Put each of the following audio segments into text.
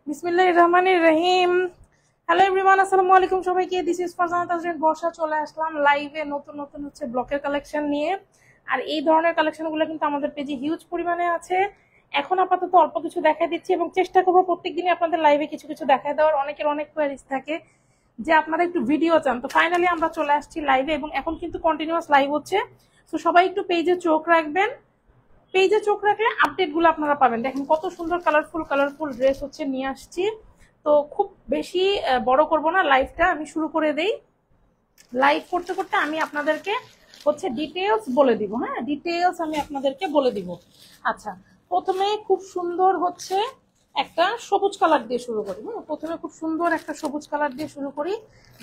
বিসমিল্লাহির রহমানির রহিম। Hello everyone, আসসালামু আলাইকুম সবাইকে। দিস ইজ ফারজানা তাজরিন বর্ষা। চলে আসলাম লাইভে নতুন নতুন হচ্ছে ব্লকের কালেকশন নিয়ে। আর এই ধরনের কালেকশনগুলো কিন্তু আমাদের পেজে হিউজ পরিমাণে আছে। এখন আপাতত অল্প কিছু দেখাই দিচ্ছি এবং চেষ্টা করবো প্রত্যেকদিনই আপনাদের লাইভে কিছু কিছু দেখাই দেওয়ার। অনেকের অনেক কোয়ারিজ থাকে যে আপনারা একটু ভিডিও চান, তো ফাইনালি আমরা চলে আসছি লাইভে এবং এখন কিন্তু কন্টিনিউয়াস লাইভ হচ্ছে। তো সবাই একটু পেজে চোখ রাখবেন। পেজে চোখ রাখলে আপডেটগুলো আপনারা পাবেন। দেখেন কত সুন্দর কালারফুল কালারফুল ড্রেস হচ্ছে নিয়ে আসছি। তো খুব বেশি বড় করব না লাইভটা, আমি শুরু করে দেই। লাইভ করতে করতে আমি আপনাদেরকে হচ্ছে ডিটেলস বলে দিব। হ্যাঁ, ডিটেলস আমি আপনাদেরকে বলে দিব। আচ্ছা, প্রথমে খুব সুন্দর হচ্ছে একটা সবুজ কালার দিয়ে শুরু করি। প্রথমে খুব সুন্দর একটা সবুজ কালার দিয়ে শুরু করি।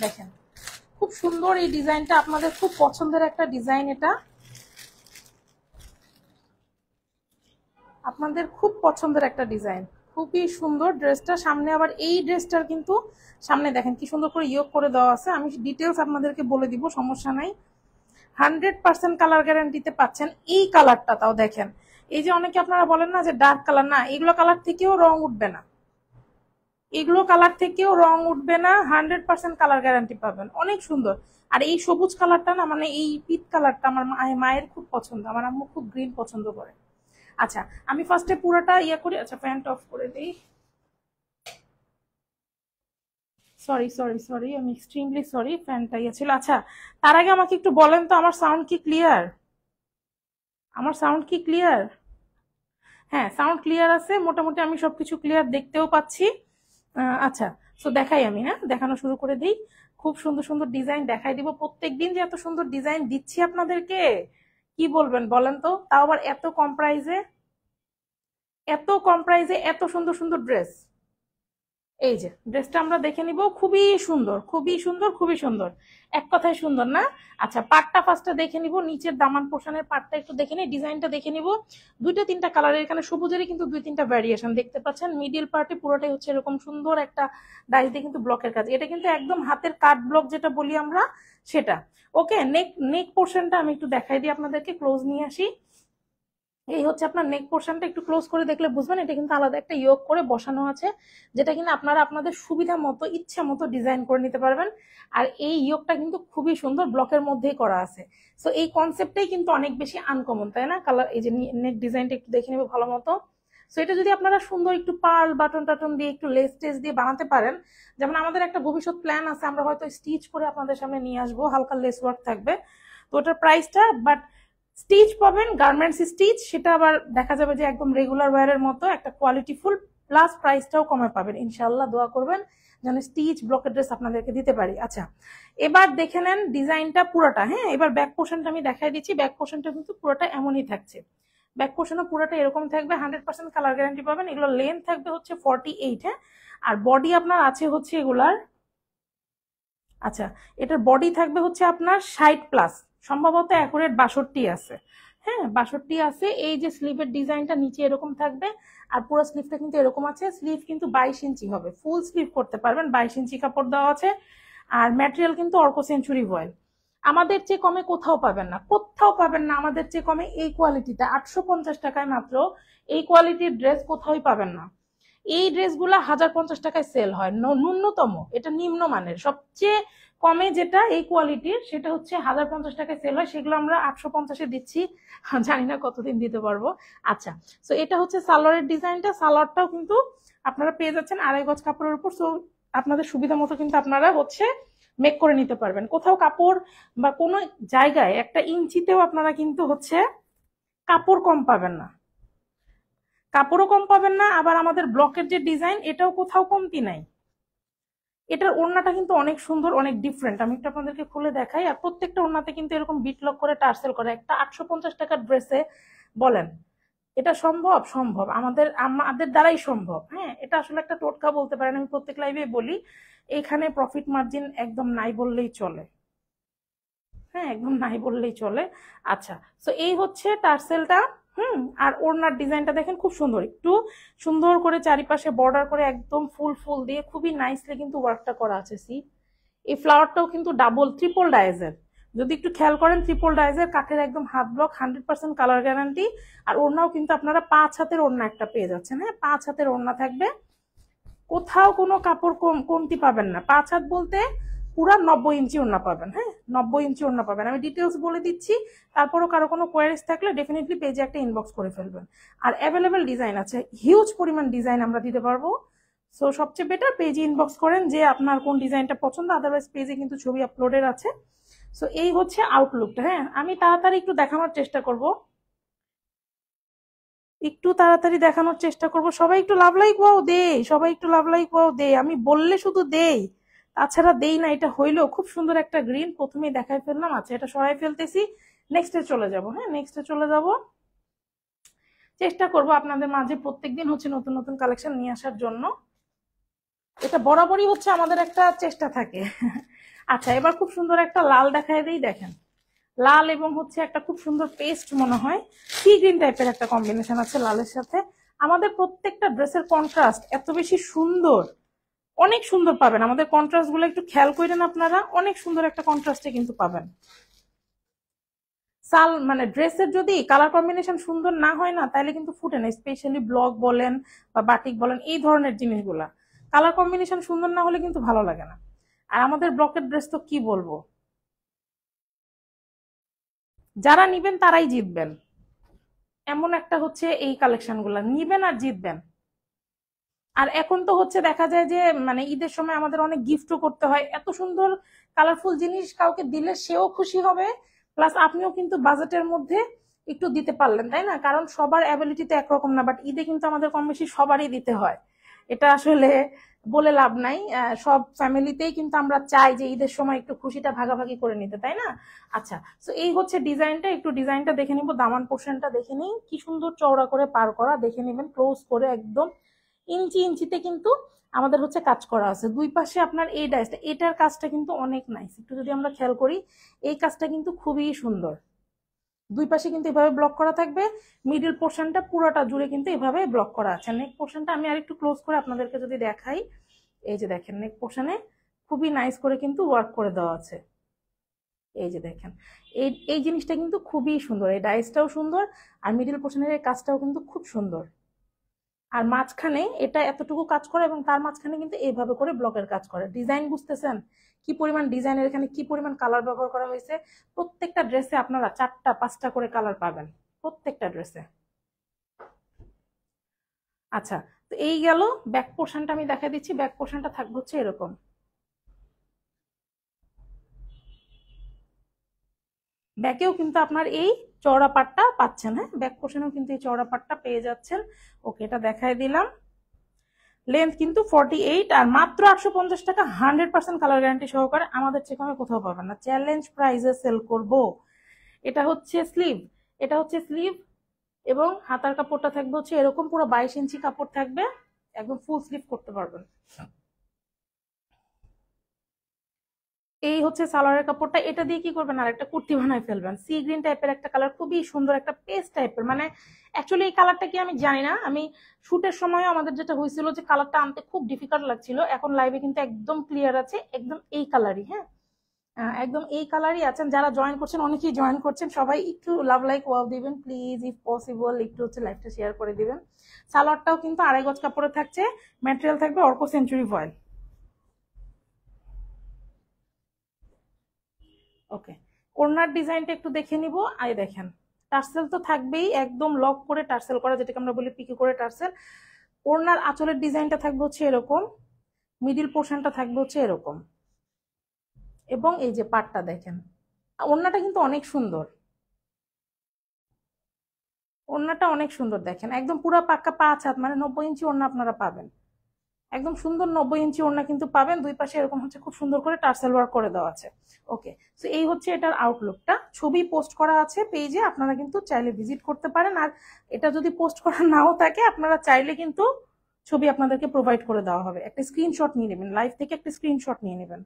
দেখেন খুব সুন্দর এই ডিজাইনটা, আপনাদের খুব পছন্দের একটা ডিজাইন। এটা আপনাদের খুব পছন্দের একটা ডিজাইন, খুবই সুন্দর ড্রেসটা। সামনে আবার এই ড্রেসটার কিন্তু সামনে দেখেন কি সুন্দর করে ইয়োগ করে দেওয়া আছে। আমি ডিটেলস আপনাদেরকে বলে দিব, সমস্যা নাই। 100% কালার গ্যারান্টিতে পাচ্ছেন এই কালারটা। তাও দেখেন, এই যে অনেকে আপনারা বলেন না যে ডার্ক কালার, না, এগুলো কালার থেকেও রং উঠবে না, এগুলো কালার থেকেও রং উঠবে না। 100% কালার গ্যারান্টি পাবেন, অনেক সুন্দর। আর এই সবুজ কালারটা না, মানে এই পিট কালারটা আমার মায়ের খুব পছন্দ, আমার আম্মু খুব গ্রিন পছন্দ করে। আচ্ছা, আমি ফার্স্টে পুরোটা ইয়ে করি। আচ্ছা, ফ্যানটা অফ করে দিই। সরি সরি সরি, আমি এক্সট্রিমলি সরি, ফ্যানটা ইয়ে ছিল। আচ্ছা, তার আগে আমাকে একটু বলেন তো, আমার সাউন্ড কি ক্লিয়ার? আমার সাউন্ড কি ক্লিয়ার? হ্যাঁ, সাউন্ড ক্লিয়ার আছে মোটামুটি, আমি সবকিছু ক্লিয়ার দেখতেও পাচ্ছি। আচ্ছা, তো দেখাই আমি, হ্যাঁ দেখানো শুরু করে দিই। খুব সুন্দর সুন্দর ডিজাইন দেখাই দিব। প্রত্যেকদিন যে এত সুন্দর ডিজাইন দিচ্ছি আপনাদেরকে, কি বলবেন বলেন তো, তাও আবার এত কম প্রাইসে, এত কম প্রাইসে এত সুন্দর সুন্দর ড্রেস। এই যে ড্রেসটা আমরা দেখে নিব, খুবই সুন্দর খুবই সুন্দর খুবই সুন্দর, এক কথায় সুন্দর না? আচ্ছা, পাটটা ফার্স্টে দেখে নিব, নিচের দামান পোর্শনের পাটটা একটু দেখে নিই, ডিজাইনটা দেখে নিব। দুইটা তিনটা কালারের, এখানে সবুজেরই কিন্তু দুই তিনটা ভ্যারিয়েশন দেখতে পাচ্ছেন। মিডিল পার্টে পুরোটাই হচ্ছে এরকম সুন্দর একটা ডাইস দিয়ে কিন্তু ব্লকের কাজ। এটা কিন্তু একদম হাতের কাট ব্লক যেটা বলি আমরা, সেটা। ওকে, নেক নেক পোর্শনটা আমি একটু দেখাই দিই আপনাদেরকে, ক্লোজ নিয়ে আসি। এই হচ্ছে আপনার নেক পোর্শনটা, একটু ক্লোজ করে দেখলে বুঝবেন এটা কিন্তু আলাদা একটা ইয়োগ করে বসানো আছে, যেটা কিন্তু আপনারা আপনাদের সুবিধা মতো ইচ্ছা মতো ডিজাইন করে নিতে পারবেন। আর এই ইয়োগটা কিন্তু খুবই সুন্দর, ব্লকের মধ্যেই করা আছে। সো এই কনসেপ্টটাই কিন্তু অনেক বেশি আনকমন, তাই না? কালার, এই যে নেক ডিজাইনটা একটু দেখে নেবে ভালো মতো। সো এটা যদি আপনারা সুন্দর একটু পার্ল বাটন টাটন দিয়ে একটু লেস টেস দিয়ে বানাতে পারেন, যেমন আমাদের একটা ভবিষ্যৎ প্ল্যান আছে, আমরা হয়তো স্টিচ করে আপনাদের সামনে নিয়ে আসবো, হালকা লেস ওয়ার্ক থাকবে। তো ওটার প্রাইসটা, বাট স্টিচ পাবেন গার্মেন্টস স্টিচ, সেটা আবার দেখা যাবে যে একদম রেগুলার ওয়্যারের মতো একটা কোয়ালিটি ফুল, প্লাস প্রাইসটাও কমে পাবেন ইনশাআল্লাহ। দোয়া করবেন যেন স্টিচ ব্লকের ড্রেস আপনাদেরকে দিতে পারি। আচ্ছা, এবার দেখে নেন ডিজাইনটা পুরোটা। হ্যাঁ, এবার ব্যাক পোর্শনটা আমি দেখাই দিচ্ছি। ব্যাক পোর্শনটা কিন্তু পুরোটা এমনই থাকছে, ব্যাক পোর্শনও পুরোটা এরকম থাকবে। 100% কালার গ্যারান্টি পাবেন। এগুলো লেন্থ থাকবে হচ্ছে 48। হ্যাঁ, আর বডি আপনার আছে হচ্ছে এগুলার, আচ্ছা, এটার বডি থাকবে হচ্ছে আপনার 60+, সম্ভবত অ্যাকুরেট 62 আছে। হ্যাঁ, 62 আছে। এই যে স্লিভের ডিজাইনটা নিচে এরকম থাকবে, আর পুরো স্লিভটা কিন্তু এরকম আছে। স্লিভ কিন্তু 22 ইঞ্চি হবে, ফুল স্লিভ করতে পারবেন, 22 ইঞ্চি কাপড় দেওয়া আছে। আর ম্যাটেরিয়াল কিন্তু অর্কো সেঞ্চুরি ভয়েল। আমাদের চেয়ে কমে কোথাও পাবেন না, কোথাও পাবেন না আমাদের চেয়ে কমে এই কোয়ালিটিটা। 850 টাকায় মাত্র এই কোয়ালিটির ড্রেস কোথাওই পাবেন না। এই ড্রেসগুলো 1050 টাকায় সেল হয় ন্যূনতম, এটা নিম্নমানের। সবচেয়ে কমে যেটা এই কোয়ালিটির, সেটা হচ্ছে 1050 টাকায় সেল হয়, সেগুলো আমরা 850-এ দিচ্ছি। জানি না কতদিন দিতে পারবো। আচ্ছা, তো এটা হচ্ছে সালোয়ারের ডিজাইনটা। সালোয়ারটাও কিন্তু আপনারা পেয়ে যাচ্ছেন 2.5 গজ কাপড়ের উপর। সো আপনাদের সুবিধা মতো কিন্তু আপনারা হচ্ছে মেক করে নিতে পারবেন। কোথাও কাপড় বা কোনো জায়গায় একটা ইঞ্চিতেও আপনারা কিন্তু হচ্ছে কাপড় কম পাবেন না, কাপড়ও কম পাবেন না। আবার আমাদের ব্লকের যে ডিজাইন, এটাও কোথাও কমতি নাই। এটার ওড়নাটা কিন্তু অনেক সুন্দর, অনেক ডিফারেন্ট। আমি একটু আপনাদেরকে খুলে দেখাই। আর প্রত্যেকটা ওড়নাতে কিন্তু এরকম বিটলক করে টার্সেল করে। একটা 850 টাকার ড্রেসে বলেন এটা সম্ভব? সম্ভব, আমাদের আমাদের দ্বারাই সম্ভব। হ্যাঁ, এটা আসলে একটা টোটকা বলতে পারেন, আমি প্রত্যেক লাইভে বলি। এখানে প্রফিট মার্জিন একদম নাই বললেই চলে। হ্যাঁ, একদম নাই বললেই চলে। আচ্ছা, তো এই হচ্ছে টার্সেলটা। আর ওড়নার ডিজাইনটা দেখেন খুব সুন্দর, একটু সুন্দর করে চারিপাশে বর্ডার করে একদম ফুল ফুল দিয়ে খুবই নাইসলি কিন্তু ওয়ার্কটা করা আছে। সি, এই ফ্লাওয়ারটাও কিন্তু ডাবল ট্রিপল ডাইজের, যদি একটু খেয়াল করেন, ট্রিপল ডাইজের কাঠের একদম হাত ব্লক, 100% কালার গ্যারান্টি। আর ওড়নাও কিন্তু আপনারা 5 হাতের ওড়না একটা পেয়ে যাচ্ছেন। হ্যাঁ, 5 হাতের ওড়না থাকবে। কোথাও কোনো কাপড় কমতি পাবেন না। 5 হাত বলতে পুরা 90 ইঞ্চি ওড়না পাবেন। হ্যাঁ, 90 ইঞ্চি ওড়না পাবেন। আমি ডিটেলস বলে দিচ্ছি, তারপরও কারো কোনো কোয়ারিজ থাকলে ডেফিনেটলি পেজে একটা ইনবক্স করে ফেলবেন। আর অ্যাভেলেবেল ডিজাইন আছে, হিউজ পরিমাণ ডিজাইন আমরা দিতে পারবো। সো সবচেয়ে বেটার পেজে ইনবক্স করেন যে আপনার কোন ডিজাইনটা পছন্দ, আদারওয়াইজ পেজে কিন্তু ছবি আপলোডের আছে। সো এই হচ্ছে আউটলুকটা। হ্যাঁ, আমি তাড়াতাড়ি একটু দেখানোর চেষ্টা করব, একটু তাড়াতাড়ি দেখানোর চেষ্টা করব। সবাই একটু লাভ লাইক ওয়াও দে, সবাই একটু লাভ লাইক ওয়াও দে। আমি বললে শুধু দেই, তাছাড়া দেই না। এটা হইলো খুব সুন্দর একটা গ্রিন, প্রথমেই দেখাই ফেললাম। আচ্ছা, এটা সরাই ফেলতেছি, নেক্সটে চলে যাব। হ্যাঁ, নেক্সটে চলে যাব। চেষ্টা করব আপনাদের মাঝে প্রত্যেকদিন হচ্ছে নতুন নতুন কালেকশন নিয়ে আসার জন্য। এটা বরাবরই হচ্ছে আমাদের একটা চেষ্টা থাকে। আচ্ছা, এবার খুব সুন্দর একটা লাল দেখায় দিই, দেখেন। লাল এবং হচ্ছে একটা খুব সুন্দর পেস্ট মনে হয় সি গ্রিন টাইপের একটা কম্বিনেশন আছে লালের সাথে। আমাদের প্রত্যেকটা ড্রেসের কন্ট্রাস্ট এত বেশি সুন্দর, অনেক সুন্দর পাবেন। আমাদের কন্ট্রাস্ট গুলো একটু খেয়াল করেন আপনারা, অনেক সুন্দর একটা কন্ট্রাস্টে কিন্তু পাবেন। সাল মানে ড্রেসের যদি কালার কম্বিনেশন সুন্দর না হয় না, তাহলে কিন্তু ফুটে না। স্পেশালি ব্লক বলেন বা বাটিক বলেন, এই ধরনের জিনিসগুলা কালার কম্বিনেশন সুন্দর না হলে কিন্তু ভালো লাগে না। আর আমাদের ব্লকের ড্রেস তো কি বলবো, যারা নিবেন তারাই জিতবেন, এমন একটা হচ্ছে এই কালেকশন গুলা নিবেন আর জিতবেন। আর এখন তো হচ্ছে দেখা যায় যে মানে ঈদের সময় আমাদের অনেক গিফটও করতে হয়, এত সুন্দর কালারফুল জিনিস কাউকে দিলে সেও খুশি হবে, প্লাস আপনিও কিন্তু বাজেটের মধ্যে একটু দিতে পারলেন, তাই না? কারণ সবার অ্যাবিলিটি তো একরকম না, বাট ঈদে কিন্তু আমাদের কম বেশি সবারই দিতে হয়। এটা আসলে বলে লাভ নাই। সব ফ্যামিলিতেই কিন্তু আমরা চাই যে ঈদের সময় একটু খুশিটা ভাগাভাগি করে নিতে, তাই না? আচ্ছা, তো এই হচ্ছে ডিজাইনটা, একটু ডিজাইনটা দেখে নিব। দামান পোর্শনটা দেখে নিই, কি সুন্দর চওড়া করে পার করা, দেখে নেবেন ক্লোজ করে একদম। ইঞ্চি ইঞ্চিতে কিন্তু আমাদের হচ্ছে কাজ করা আছে দুই পাশে। আপনার এই ডাইসটা, এটার কাজটা কিন্তু অনেক নাইস। একটু যদি আমরা খেয়াল করি, এই কাজটা কিন্তু খুবই সুন্দর। দুই পাশে কিন্তু এভাবে ব্লক করা থাকবে, মিডল পোর্শনটা পুরোটা জুড়ে কিন্তু এভাবে ব্লক করা আছে। নেক পোর্শনটা আমি আরেকটু ক্লোজ করে আপনাদেরকে যদি দেখাই, এই যে দেখেন নেক পোর্শনে খুবই নাইস করে কিন্তু ওয়ার্ক করে দেওয়া আছে। এই যে দেখেন, এই এই জিনিসটা কিন্তু খুবই সুন্দর, এই ডাইসটাও সুন্দর, আর মিডল পোর্শনের এই কাজটাও কিন্তু খুব সুন্দর। আর মাঝখানে এটা এতটুকু কাজ করে এবং তার মাঝখানে কিন্তু এইভাবে করে ব্লকের কাজ করে। ডিজাইন বুঝতেছেন কি পরিমাণ ডিজাইনের, এখানে কি পরিমাণ কালার ব্যবহার করা হয়েছে। প্রত্যেকটা ড্রেসে আপনারা 4টা 5টা করে কালার পাবেন প্রত্যেকটা ড্রেসে। আচ্ছা, তো এই গেল ব্যাক পোর্শনটা, আমি দেখা দিচ্ছি। ব্যাক পোর্শনটা থাকবে হচ্ছে এরকম, ব্যাকেও কিন্তু আপনার এই চওড়া পাটটা পাচ্ছেন। হ্যাঁ, ব্যাক পোর্শনেও কিন্তু এই চওড়া পাটটা পেয়ে যাচ্ছেন। ওকে, এটা দেখাই দিলাম। লেন্থ কিন্তু 48, আর মাত্র 850 টাকা, 100% কালার গ্যারান্টি সহকারে। আমাদের চেয়ে কমে কোথাও পাবেন না, চ্যালেঞ্জ প্রাইসে সেল করব। এটা হচ্ছে স্লিভ, এটা হচ্ছে স্লিভ, এবং হাতার কাপড়টা থাকবে হচ্ছে এরকম, পুরো 22 ইঞ্চি কাপড় থাকবে, একদম ফুল স্লিভ করতে পারবেন। এই হচ্ছে সালোয়ারের কাপড়টা। এটা দিয়ে কি করবেন, আর একটা কুর্তি বানায় ফেলবেন। সি গ্রিন টাইপের একটা কালার, খুবই সুন্দর একটা পেস্ট টাইপের। মানে অ্যাকচুয়ালি এই কালারটা কি আমি জানি না, আমি শুটের সময় আমাদের যেটা হয়েছিল যে কালারটা আনতে খুব ডিফিকাল্ট লাগছিল, এখন লাইভে কিন্তু একদম ক্লিয়ার আছে, একদম এই কালারই। হ্যাঁ, একদম এই কালারই আছেন। যারা জয়েন করছেন, অনেকেই জয়েন করছেন, সবাই একটু লাভ লাইক ওয়াও দিবেন প্লিজ, ইফ পসিবল একটু হচ্ছে লাইভটা শেয়ার করে দিবেন। সালোয়ারটাও কিন্তু 2.5 গজ কাপড়ে থাকছে, ম্যাটেরিয়াল থাকবে অর্ক সেঞ্চুরি ভয়েল। ওকে, ওড়নার ডিজাইনটা একটু দেখে নিব। আই দেখেন, টার্সেল তো থাকবেই, একদম লক করে টার্সেল করা, যেটাকে আমরা বলি পিকে করে টার্সেল। ওড়নার আঁচলের ডিজাইনটা থাকবে হচ্ছে এরকম, মিডিল পোর্শনটা থাকবে হচ্ছে এরকম, এবং এই যে পাটটা দেখেন। ওড়নাটা কিন্তু অনেক সুন্দর, ওড়নাটা অনেক সুন্দর দেখেন, একদম পুরো পাক্কা 5 হাত, মানে 90 ইঞ্চি ওড়না আপনারা পাবেন। একদম সুন্দর 90 ইঞ্চি ওড়না কিন্তু পাবেন। দুই পাশে এরকম হচ্ছে খুব সুন্দর করে টার্সেল ওয়ার্ক করে দেওয়া আছে। ওকে, তো এই হচ্ছে এটার আউটলুকটা। ছবি পোস্ট করা আছে পেজে, আপনারা কিন্তু চাইলে ভিজিট করতে পারেন। আর এটা যদি পোস্ট করা নাও থাকে, আপনারা চাইলে কিন্তু ছবি আপনাদেরকে প্রোভাইড করে দেওয়া হবে। একটা স্ক্রিনশট নিয়ে নেবেন, লাইভ থেকে একটা স্ক্রিনশট নিয়ে নেবেন।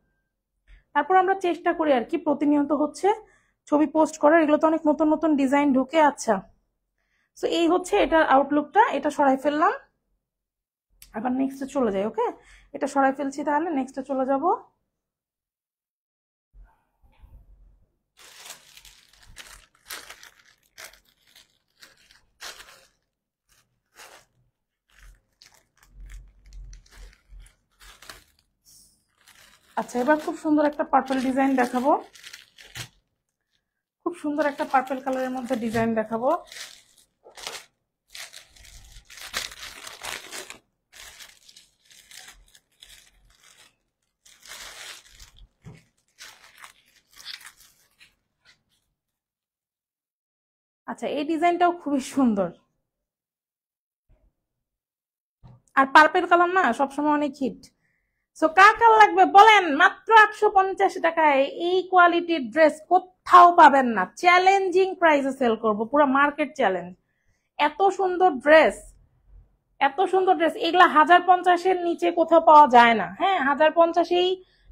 তারপর আমরা চেষ্টা করি আর কি প্রতিনিয়ত হচ্ছে ছবি পোস্ট করার। এগুলো তো অনেক নতুন নতুন ডিজাইন ঢুকে। আচ্ছা, তো এই হচ্ছে এটার আউটলুকটা। এটা সরাই ফেললাম, আবার নেক্সটে চলে যাই। ওকে, এটা সরাই ফেলছি, তাহলে নেক্সটে চলে যাব। আচ্ছা, এবার খুব সুন্দর একটা পার্পল ডিজাইন দেখাবো। খুব সুন্দর একটা পার্পল কালারের মধ্যে ডিজাইন দেখাবো। আচ্ছা, এই ডিজাইনটাও খুবই সুন্দর। আর পার্পল কালার না সবসময় অনেক হিট। সো কার কার লাগবে বলেন, মাত্র 850 টাকায় এই কোয়ালিটির ড্রেস কোথাও পাবেন না। চ্যালেঞ্জিং প্রাইসে সেল করব, পুরো মার্কেট চ্যালেঞ্জ। এত সুন্দর ড্রেস, এত সুন্দর ড্রেস, এগুলা 1050-এর নিচে কোথাও পাওয়া যায় না। হ্যাঁ, 1050-এই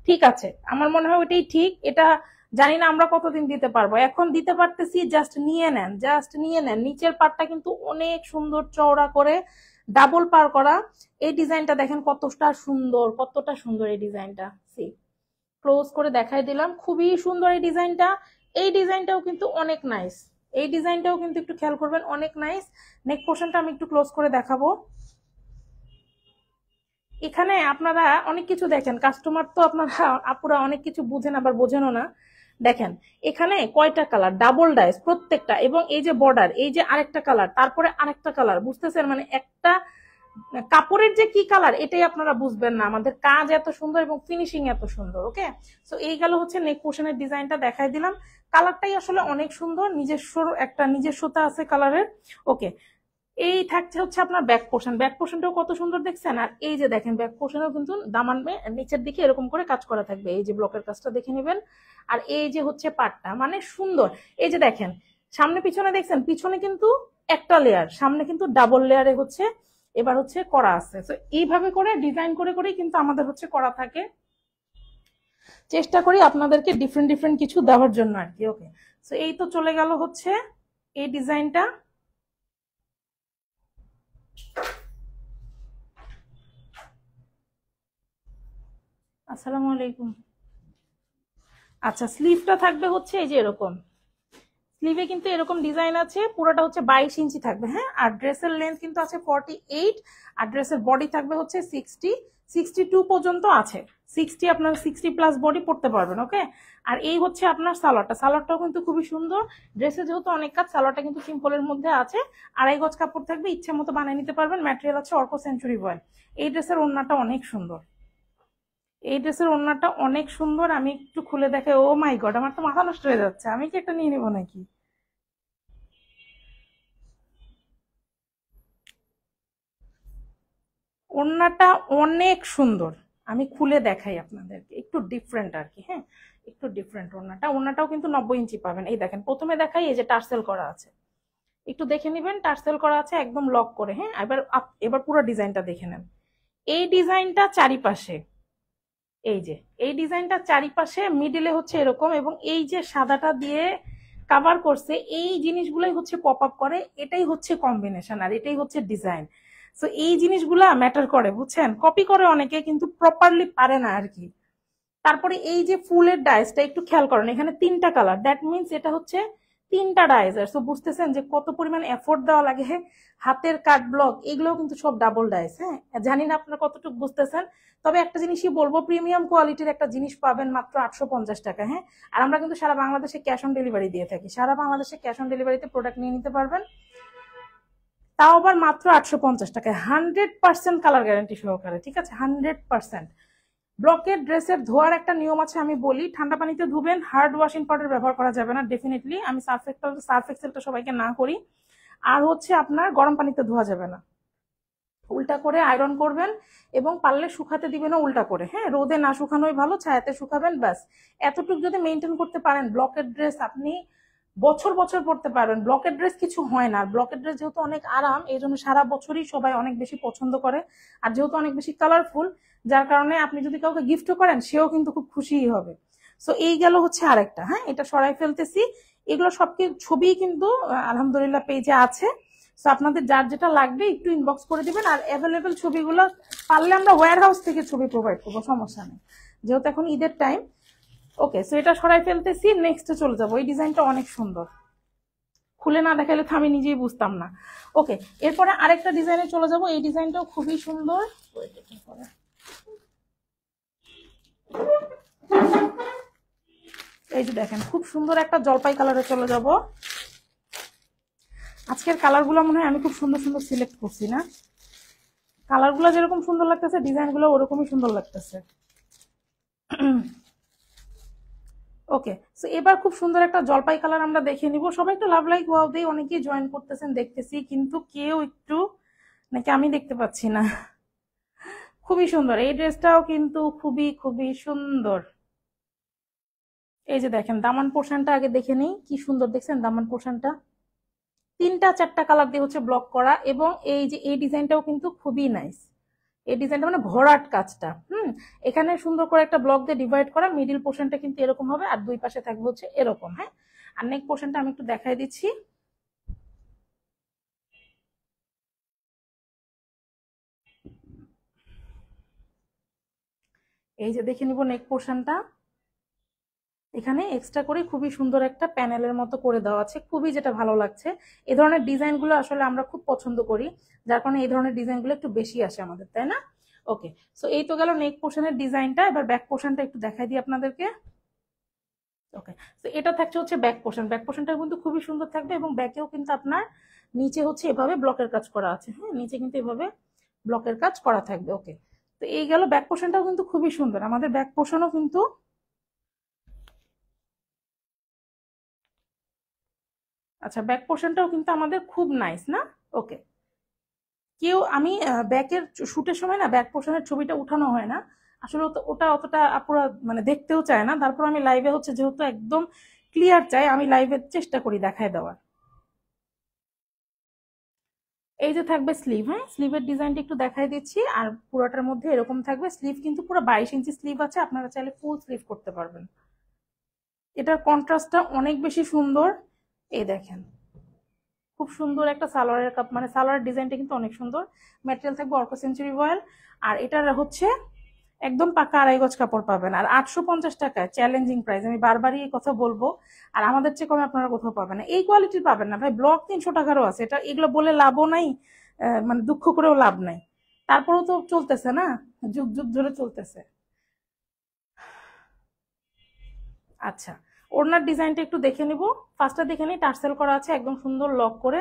ঠিক আছে, আমার মনে হয় ওইটাই ঠিক। এটা জানি না আমরা কতদিন দিতে পারবো, এখন দিতে পারতেছি। জাস্ট নিয়ে নেন, জাস্ট নিয়ে নেন। নিচের পাটটা কিন্তু অনেক সুন্দর চওড়া করে ডাবল পার করা। এই ডিজাইনটা দেখেন কতটা সুন্দর, কতটা সুন্দর এই ডিজাইনটা। সি, ক্লোজ করে দেখাই দিলাম, খুবই সুন্দর এই ডিজাইনটা। এই ডিজাইনটাও কিন্তু অনেক নাইস। এই ডিজাইনটাও কিন্তু একটু খেয়াল করবেন, অনেক নাইস। নেক পোর্শনটা আমি একটু ক্লোজ করে দেখাবো। এখানে আপনারা অনেক কিছু দেখেন, কাস্টমার তো আপনারা আপুরা অনেক কিছু বুঝেন আবার বোঝেনও না। দেখেন এখানে কয়টা কালার, ডাবল ডাইস প্রত্যেকটা, এবং এই যে বর্ডার, এই যে আরেকটা কালার, তারপরে আরেকটা কালার, বুঝতেছেন? মানে একটা কাপড়ের যে কি কালার এটাই আপনারা বুঝবেন না। আমাদের কাজ এত সুন্দর এবং ফিনিশিং এত সুন্দর। ওকে, সো এই গেল হচ্ছে নেক পোর্শনের ডিজাইনটা দেখাই দিলাম। কালারটাই আসলে অনেক সুন্দর, নিজস্ব একটা নিজস্বতা আছে কালারের। ওকে, এই থাকছে হচ্ছে আপনার ব্যাক পোর্শন। ব্যাক পোর্শনটাও কত সুন্দর দেখছেন। আর এই যে দেখেন ব্যাক পোর্শনেও কিন্তু দামান নিচের দিকে এরকম করে কাজ করা থাকবে, এই যে ব্লকের কাজটা দেখে নেবেন। আর এই যে হচ্ছে পাটটা, মানে সুন্দর। এই যে দেখেন সামনে পিছনে দেখছেন, পিছনে কিন্তু একটা লেয়ার, সামনে কিন্তু ডাবল লেয়ারে হচ্ছে এবার হচ্ছে করা আছে। তো এইভাবে করে ডিজাইন করে করেই কিন্তু আমাদের হচ্ছে করা থাকে। চেষ্টা করি আপনাদেরকে ডিফারেন্ট ডিফারেন্ট কিছু দেওয়ার জন্য আর কি। ওকে, তো এই তো চলে গেল হচ্ছে এই ডিজাইনটা। আসসালামু আলাইকুম। আচ্ছা, স্লিভটা থাকবে হচ্ছে এই যে এরকম। স্লিভে কিন্তু এরকম ডিজাইন আছে, পুরোটা হচ্ছে 22 ইঞ্চি থাকবে। হ্যাঁ, আর ড্রেসের লেন্থ কিন্তু আছে 48, আর ড্রেসের বডি থাকবে হচ্ছে 62 পর্যন্ত আছে। 60, আপনার 60+ বডি পড়তে পারবেন। ওকে, আর এই হচ্ছে আপনার সালোয়ারটা। সালোয়ারটাও কিন্তু খুবই সুন্দর। ড্রেসে যেহেতু অনেক কাজ, সালোয়ারটা কিন্তু সিম্পলের মধ্যে আছে। 2.5 গজ কাপড় থাকবে, ইচ্ছে মতো বানিয়ে নিতে পারবেন। ম্যাটেরিয়াল আছে অর্ক সেঞ্চুরি বয়েল। এই ড্রেসের ওড়নাটা অনেক সুন্দর। এই ড্রেসের ওড়নাটা অনেক সুন্দর, আমি একটু খুলে দেখাই। ও মাই গড, আমার তো মাথা নষ্ট হয়ে যাচ্ছে, আমি কি একটা নিয়ে নেবো নাকি? ওড়নাটা অনেক সুন্দর, আমি খুলে দেখাই আপনাদেরকে, একটু ডিফারেন্ট আর কি। হ্যাঁ, একটু ডিফারেন্ট ওড়নাটা। ওড়নাটাও কিন্তু 90 ইঞ্চি পাবেন। এই দেখেন প্রথমে দেখাই, এই যে টার্সেল করা আছে, একটু দেখে নিবেন। টার্সেল করা আছে একদম লক করে। হ্যাঁ, এবার এবার পুরো ডিজাইনটা দেখে নেন। এই ডিজাইনটা চারিপাশে, এই যে এই ডিজাইনটা চারিপাশে মিডিলে হচ্ছে এরকম, এবং এই যে সাদাটা দিয়ে কাভার করছে, এই জিনিসগুলাই হচ্ছে পপ আপ করে। এটাই হচ্ছে কম্বিনেশন, আর এটাই হচ্ছে ডিজাইন। সো এই জিনিসগুলা ম্যাটার করে, বুঝছেন? কপি করে অনেকে, কিন্তু প্রপারলি পারে না আর কি। তারপরে এই যে ফুলের ডাইসটা একটু খেয়াল করেন, এখানে 3টা কালার, দ্যাট মিনস এটা হচ্ছে 3টা ডাইজার। সো বুঝতেছেন যে কত পরিমাণ এফোর্ট দেওয়া লাগে। হাতের কাট ব্লক এগুলো কিন্তু সব ডাবল ডাইস। হ্যাঁ, জানি না আপনারা কতটুকু বুঝতেছেন, তবে একটা জিনিসই বলবো, প্রিমিয়াম কোয়ালিটির একটা জিনিস পাবেন মাত্র 850 টাকা। হ্যাঁ, আর আমরা কিন্তু সারা বাংলাদেশে ক্যাশ অন ডেলিভারি দিয়ে থাকি। সারা বাংলাদেশে ক্যাশ অন ডেলিভারিতে প্রোডাক্ট নিয়ে নিতে পারবেন, তাও আবার মাত্র 850 টাকায়, 100% কালার গ্যারান্টি সহকারে। ঠিক আছে, 100%। ব্লকের ড্রেসের ধোয়ার একটা নিয়ম আছে, আমি বলি। ঠান্ডা পানিতে ধুবেন, হার্ড ওয়াশিং পাউডার ব্যবহার করা যাবে না ডেফিনেটলি। আমি সার্ফ এক্সেলটা সবাইকে না করি। আর হচ্ছে আপনার গরম পানিতে ধোয়া যাবে না, উল্টা করে আয়রন করবেন, এবং পারলে শুকাতে দিবেন উল্টা করে। হ্যাঁ, রোদে না শুকানোই ভালো, ছায়াতে শুকাবেন। ব্যাস এতটুকু যদি মেনটেন করতে পারেন, ব্লকের ড্রেস আপনি বছর বছর পরতে পারবেন। ব্লকের ড্রেস কিছু হয় না। ব্লকের ড্রেস যেহেতু অনেক আরাম, এই জন্য সারা বছরই সবাই অনেক বেশি পছন্দ করে। আর যেহেতু অনেক বেশি কালারফুল, যার কারণে আপনি যদি কাউকে গিফট করেন, সেও কিন্তু খুব খুশিই হবে। সো এই গেল হচ্ছে আরেকটা। হ্যাঁ, এটা সরাই ফেলতেছি। এগুলো সব ছবি কিন্তু আলহামদুলিল্লাহ পেজে আছে। সো আপনাদের যার যেটা লাগবে একটু ইনবক্স করে দিবেন। আর অ্যাভেলেবেল ছবিগুলো পারলে আমরা ওয়্যার হাউস থেকে ছবি প্রোভাইড করবো, সমস্যা নেই, যেহেতু এখন ঈদের টাইম। ওকে, সো এটা সরাই ফেলতেছি, নেক্সটে চলে যাবো। এই ডিজাইনটা অনেক সুন্দর, খুলে না দেখালে তো আমি নিজেই বুঝতাম না। ওকে, এরপরে আরেকটা ডিজাইনে চলে যাব। এই ডিজাইনটাও খুবই সুন্দর। এই যে দেখেন খুব সুন্দর একটা জলপাই কালারে চলে যাব। আজকের কালারগুলো মনে হয় আমি খুব সুন্দর সুন্দর সিলেক্ট করছি না? কালারগুলো যেরকম সুন্দর লাগতেছে ডিজাইনগুলো ওরকমই সুন্দর লাগতেছে। ওকে, সো এবার খুব সুন্দর একটা জলপাই কালার আমরা দেখে নিব। সবাই একটু লাভ লাইক ওয়াও দিয়ে অনেকেই জয়েন করতেছেন দেখতেছি, কিন্তু কেউ একটু নাকি আমি দেখতে পাচ্ছি না। খুবই সুন্দর এই ড্রেসটাও কিন্তু খুবই খুবই সুন্দর। এই যে দেখেন দামান পোর্শনটা আগে দেখে নিই, কি সুন্দর দেখছেন দামান পোর্শনটা, তিনটা চারটা কালার দিয়ে হচ্ছে ব্লক করা, এবং এই যে এই ডিজাইনটাও কিন্তু খুবই নাইস। এই ডিজাইনটা মানে ভরাট কাজটা, এখানে সুন্দর করে একটা ব্লক দিয়ে ডিভাইড করা, মিডিল পোর্শনটা কিন্তু এরকম হবে আর দুই পাশে থাকবে হচ্ছে এরকম। হ্যাঁ, আর নেক পোর্শনটা আমি একটু দেখাই দিচ্ছি। এই যে দেখে নিব নেক পোর্শনটা, এখানে এক্সট্রা করে খুবই সুন্দর একটা প্যানেলের মতো করে দেওয়া আছে, খুবই যেটা ভালো লাগছে। এই ধরনের ডিজাইনগুলো আসলে আমরা খুব পছন্দ করি, যার কারণে এই ধরনের ডিজাইনগুলো একটু বেশি আসে আমাদের, তাই না? ওকে, সো এই তো গেল নেক পোর্শনের ডিজাইনটা। এবার ব্যাক পোর্শনটা একটু দেখাই দিই আপনাদেরকে। ওকে, তো এটা থাকছে হচ্ছে ব্যাক পোর্শন। ব্যাক পোর্শনটা কিন্তু খুবই সুন্দর থাকবে, এবং ব্যাকেও কিন্তু আপনার নিচে হচ্ছে এভাবে ব্লকের কাজ করা আছে। হ্যাঁ, নিচে কিন্তু এভাবে ব্লকের কাজ করা থাকবে। ওকে, তো এই গেল ব্যাক পোর্শনটাও কিন্তু খুবই সুন্দর। আমাদের ব্যাক পোর্শনও কিন্তু, আচ্ছা ব্যাক পোর্শনটাও কিন্তু আমাদের খুব নাইস না? ওকে, কেউ আমি ব্যাকের শুটের সময় না ব্যাক পোর্শনের ছবিটা উঠানো হয় না আসলে, ওটা অতটা আপুরা মানে দেখতেও চায় না। তারপর আমি লাইভে হচ্ছে যেহেতু একদম ক্লিয়ার চাই, আমি লাইভে চেষ্টা করি দেখায় দেওয়ার। এই যে থাকবে স্লিভ, হ্যাঁ স্লিভের ডিজাইনটা একটু দেখাই দিচ্ছি। আর পুরোটার মধ্যে এরকম থাকবে স্লিভ, কিন্তু পুরো 22 ইঞ্চি স্লিভ আছে, আপনারা চাইলে ফুল স্লিভ করতে পারবেন। এটার কন্ট্রাস্টটা অনেক বেশি সুন্দর। এই দেখেন খুব সুন্দর একটা সালোয়ারের কাপ, মানে সালোয়ারের ডিজাইনটা কিন্তু অনেক সুন্দর। ম্যাটেরিয়াল থাকবে অর্ক সেঞ্চুরি ভয়েল, আর এটার হচ্ছে একদম পাকা 2.5 গজ কাপড় পাবেন। আর 850 টাকায় চ্যালেঞ্জিং প্রাইস, আমি বারবারই এই কথা বলবো। আর আমাদের চেয়ে কমে আপনারা কোথাও পাবেন না, এই কোয়ালিটির পাবেন না ভাই। ব্লক 300 টাকারও আছে, এটা এগুলো বলে লাভও নাই, মানে দুঃখ করেও লাভ নাই। তারপরেও তো চলতেছে না, যুগ যুগ ধরে চলতেছে। আচ্ছা, ওড়নার ডিজাইনটা একটু দেখে নিব। ফার্স্টটা দেখে নিই, টার্সেল করা আছে একদম সুন্দর লক করে।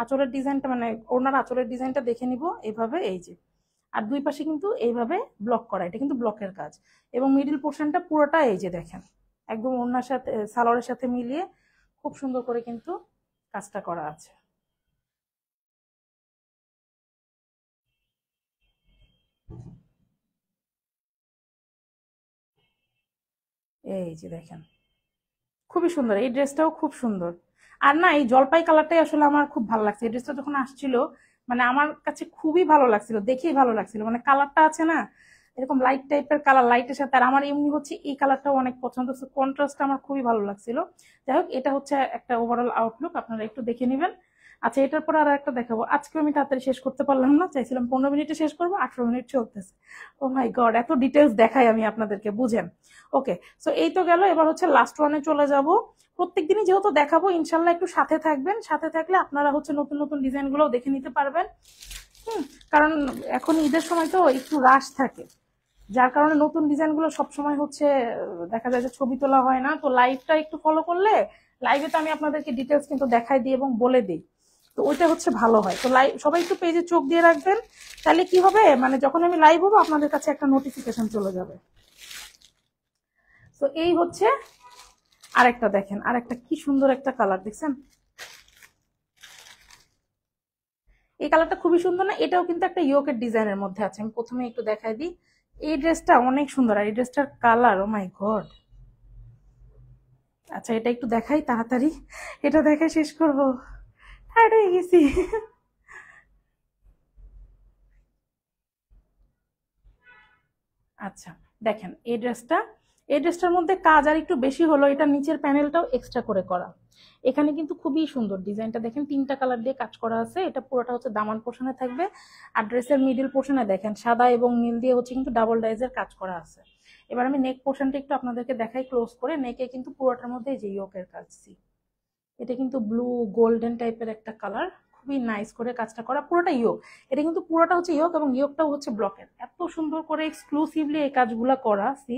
আঁচলের ডিজাইনটা মানে ওড়নার আঁচলের ডিজাইনটা দেখে নিব এইভাবে, এই যে। আর দুই পাশে কিন্তু এইভাবে ব্লক করা, এটা কিন্তু ব্লকের কাজ। এবং মিডিল পোর্শনটা পুরোটা এই যে দেখেন একদম ওড়নার সাথে সালোয়ারের সাথে মিলিয়ে খুব সুন্দর করে কিন্তু কাজটা করা আছে। এই যে দেখেন খুবই সুন্দর, এই ড্রেসটাও খুব সুন্দর। আর না, এই জলপাই কালারটাই আসলে আমার খুব ভালো লাগছে। এই ড্রেসটা যখন আসছিল মানে আমার কাছে খুবই ভালো লাগছিল, দেখেই ভালো লাগছিল, মানে কালারটা আছে না এরকম লাইট টাইপের কালার, লাইটের সাথে। আর আমার এমনি হচ্ছে এই কালারটাও অনেক পছন্দ, কন্ট্রাস্টটা আমার খুবই ভালো লাগছিল। যাই হোক, এটা হচ্ছে একটা ওভারঅল আউটলুক, আপনারা একটু দেখে নেবেন। আচ্ছা, এটার পর আর একটা দেখাবো। আজকে আমি তাড়াতাড়ি শেষ করতে পারলাম না, চাইছিলাম 15 মিনিটে শেষ করবো, 18 মিনিট চলতেছে। ও মাই গড, এত ডিটেলস দেখাই আমি আপনাদেরকে, বুঝেন? ওকে, সো এই তো গেল। এবার হচ্ছে লাস্ট ওয়ানে চলে যাব। প্রত্যেকদিনই যেহেতু দেখাবো, ইনশাল্লাহ একটু সাথে থাকবেন, সাথে থাকলে আপনারা হচ্ছে নতুন নতুন ডিজাইন গুলো দেখে নিতে পারবেন। কারণ এখন ঈদের সময় তো একটু রাশ থাকে, যার কারণে নতুন ডিজাইন গুলো সবসময় হচ্ছে দেখা যায় যে ছবি তোলা হয় না। তো লাইভটা একটু ফলো করলে, লাইভে তো আমি আপনাদেরকে ডিটেলস কিন্তু দেখাই দিই এবং বলে দিই, তো ওইটা হচ্ছে ভালো হয়। তো লাইভ সবাই একটু পেজে চোখ দিয়ে রাখবেন, তাহলে কি হবে মানে যখন আমি লাইভ হবো আপনাদের কাছে একটা নোটিফিকেশন চলে যাবে। তো এই হচ্ছে আরেকটা, দেখেন আরেকটা কি সুন্দর একটা কালার দেখছেন, এই কালারটা খুবই সুন্দর না? এটাও কিন্তু একটা ইয়োকের ডিজাইনের মধ্যে আছে, আমি প্রথমে একটু দেখাই দিই। এই ড্রেসটা অনেক সুন্দর, আর এই ড্রেসটার কালার, ও মাই গড। আচ্ছা, এটা একটু দেখাই তাড়াতাড়ি, এটা দেখাই শেষ করব, টায়ার্ড হয়ে গেছি। আচ্ছা, দেখেন এই ড্রেসটার মধ্যে কাজ আর একটু বেশি হলো, এটা নিচের প্যানেলটাও এক্সট্রা করে করা। এখানে কিন্তু খুবই সুন্দর ডিজাইনটা দেখেন, তিনটা কালার দিয়ে কাজ করা আছে। এটা পুরোটা হচ্ছে দামান পোর্শনে থাকবে। আর ড্রেসের মিডিল পোর্শনে দেখেন সাদা এবং নীল দিয়ে হচ্ছে কিন্তু ডাবল ডাইজের কাজ করা আছে। এবার আমি নেক পোর্শনটা একটু আপনাদেরকে দেখাই ক্লোজ করে। নেকে কিন্তু পুরোটার মধ্যে যে ইয়োকের কাজ, এটা কিন্তু ব্লু গোল্ডেন টাইপের একটা কালার, খুবই নাইস করে কাজটা করা, পুরোটা ইয়োক। এটা কিন্তু পুরোটা হচ্ছে ইয়োক, এবং ইয়োকটাও হচ্ছে ব্লকের। এত সুন্দর করে এক্সক্লুসিভলি এই কাজগুলা করা, সি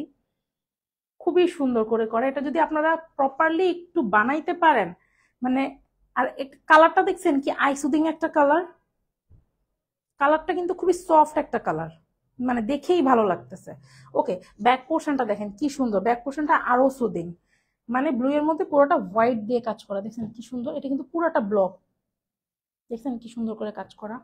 খুবই সুন্দর করে করে। এটা যদি আপনারা প্রপারলি একটু বানাইতে পারেন, মানে, আর কালারটা দেখছেন কি আই সুদিং একটা কালার, কালারটা কিন্তু খুবই সফট একটা কালার, মানে দেখেই ভালো লাগতেছে। ওকে, ব্যাক পোর্শনটা দেখেন কি সুন্দর, ব্যাক পোর্শনটা আরো সুদিং, মানে ব্লু এর মধ্যে পুরোটা হোয়াইট দিয়ে কাজ করা, দেখছেন কি সুন্দর। এটা কিন্তু পুরোটা ব্লক, দেখছেন কি সুন্দর করে কাজ করা।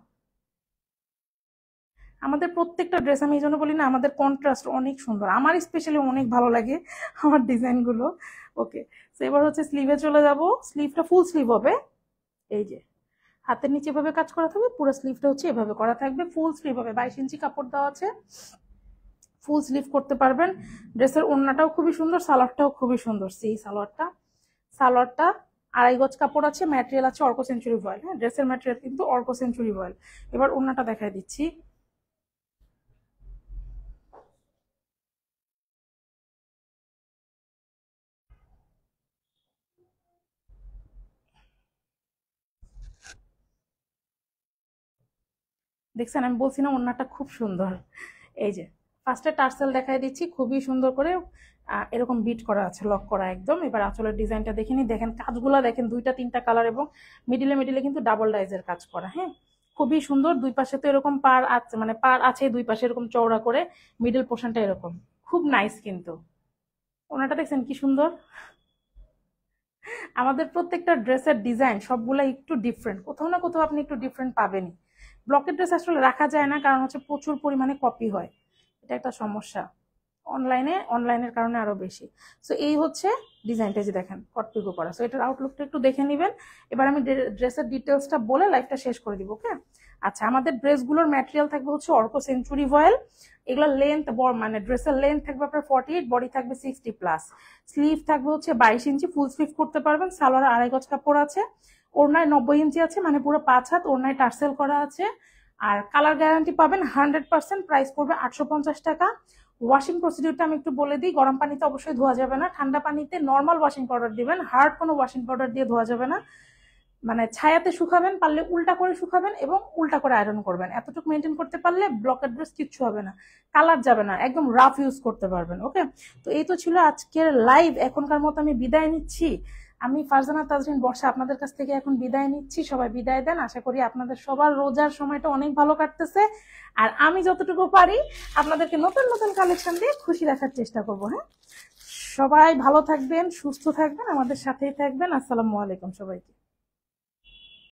আমাদের প্রত্যেকটা ড্রেস, আমি এই জন্য বলি না, আমাদের কন্ট্রাস্ট অনেক সুন্দর, আমার স্পেশালি অনেক ভালো লাগে আমার ডিজাইন গুলো। ওকে, তো এবার হচ্ছে স্লিভে চলে যাব। স্লিভটা ফুল স্লিভ হবে, এই যে হাতের নিচে এভাবে কাজ করা থাকবে, পুরো স্লিভটা হচ্ছে এভাবে করা থাকবে, ফুল স্লিভ হবে, 22 ইঞ্চি কাপড় দেওয়া আছে, ফুল স্লিভ করতে পারবেন। ড্রেসের ওড়নাটাও খুবই সুন্দর, সালোয়ারটাও খুবই সুন্দর, সেই সালোয়ারটা, সালোয়ারটা 2.5 গজ কাপড় আছে, ম্যাটেরিয়াল আছে অর্ক সেঞ্চুরি ভয়েল। হ্যাঁ, ড্রেসের ম্যাটেরিয়াল কিন্তু অর্ক সেঞ্চুরি ভয়েল। এবার ওড়নাটা দেখাই দিচ্ছি। দেখছেন, আমি বলছি না ওড়নাটা খুব সুন্দর। এই যে ফার্স্টে টার্সেল দেখাই দিচ্ছি, খুবই সুন্দর করে এরকম বিট করা আছে, লক করা একদম। এবার আঁচলের ডিজাইনটা দেখে নি, দেখেন কাজগুলো দেখেন, 2টা 3টা কালার, এবং মিডিলে মিডিলে কিন্তু ডাবল ডাইজের কাজ করা। হ্যাঁ, খুবই সুন্দর। দুই পাশে তো এরকম পার আছে, মানে পার আছে দুই পাশে এরকম চওড়া করে, মিডল পোর্শনটা এরকম, খুব নাইস কিন্তু। ওনাটা দেখছেন কি সুন্দর। আমাদের প্রত্যেকটা ড্রেসের ডিজাইন সবগুলা একটু ডিফারেন্ট, কোথাও না কোথাও আপনি একটু ডিফারেন্ট পাবেনই। ব্লকের ড্রেস আসলে রাখা যায় না, কারণ হচ্ছে প্রচুর পরিমাণে কপি হয়, এটা একটা সমস্যা। অনলাইনের কারণে আরো বেশি। সো এই হচ্ছে ডিজাইনটা, যে দেখেন কটপিকো করা। সো এটার আউটলুকটা একটু দেখে নেবেন। এবার আমি ড্রেসের ডিটেলসটা বলে লাইফটা শেষ করে দিব। ওকে, আচ্ছা, আমাদের ড্রেসগুলোর ম্যাটেরিয়াল থাকবে হচ্ছে অর্ক সেঞ্চুরি ভয়েল। এগুলোর লেন্থ, মানে ড্রেসের লেন্থ থাকবে আপনার 48, বডি থাকবে 60+। স্লিভ থাকবে হচ্ছে 22 ইঞ্চি, ফুল স্লিভ করতে পারবেন। সালোয়ার 2.5 গজ কাপড় আছে, ওড়নায় 90 ইঞ্চি আছে, মানে পুরো 5 হাত, ওড়নায় টার্সেল করা আছে। আর কালার গ্যারান্টি পাবেন 100%। প্রাইস পড়বে 850 টাকা। ওয়াশিং প্রসিডিউরটা আমি একটু বলে দিই। গরম পানিতে অবশ্যই ধোয়া যাবে না, ঠান্ডা পানিতে নর্মাল ওয়াশিং পাউডার দিবেন, হার্ড কোনো ওয়াশিং পাউডার দিয়ে ধোয়া যাবে না। মানে ছায়াতে শুকাবেন, পারলে উল্টা করে শুকাবেন এবং উল্টা করে আয়রন করবেন, এতটুকু মেনটেন করতে পারলে ব্লকের ড্রেস কিচ্ছু হবে না, কালার যাবে না, একদম রাফ ইউজ করতে পারবেন। ওকে, তো এই তো ছিল আজকের লাইভ। এখনকার মতো আমি বিদায় নিচ্ছি। আমি ফারজানা তাজরিন বর্ষা আপনাদের কাছ থেকে এখন বিদায় নিচ্ছি। সবাই বিদায় দেন। আশা করি আপনাদের সবার রোজার সময়টা অনেক ভালো কাটতেছে, আর আমি যতটুকু পারি আপনাদেরকে নতুন নতুন কালেকশন দিয়ে খুশি রাখার চেষ্টা করবো। হ্যাঁ, সবাই ভালো থাকবেন, সুস্থ থাকবেন, আমাদের সাথেই থাকবেন। আসসালামু আলাইকুম সবাইকে।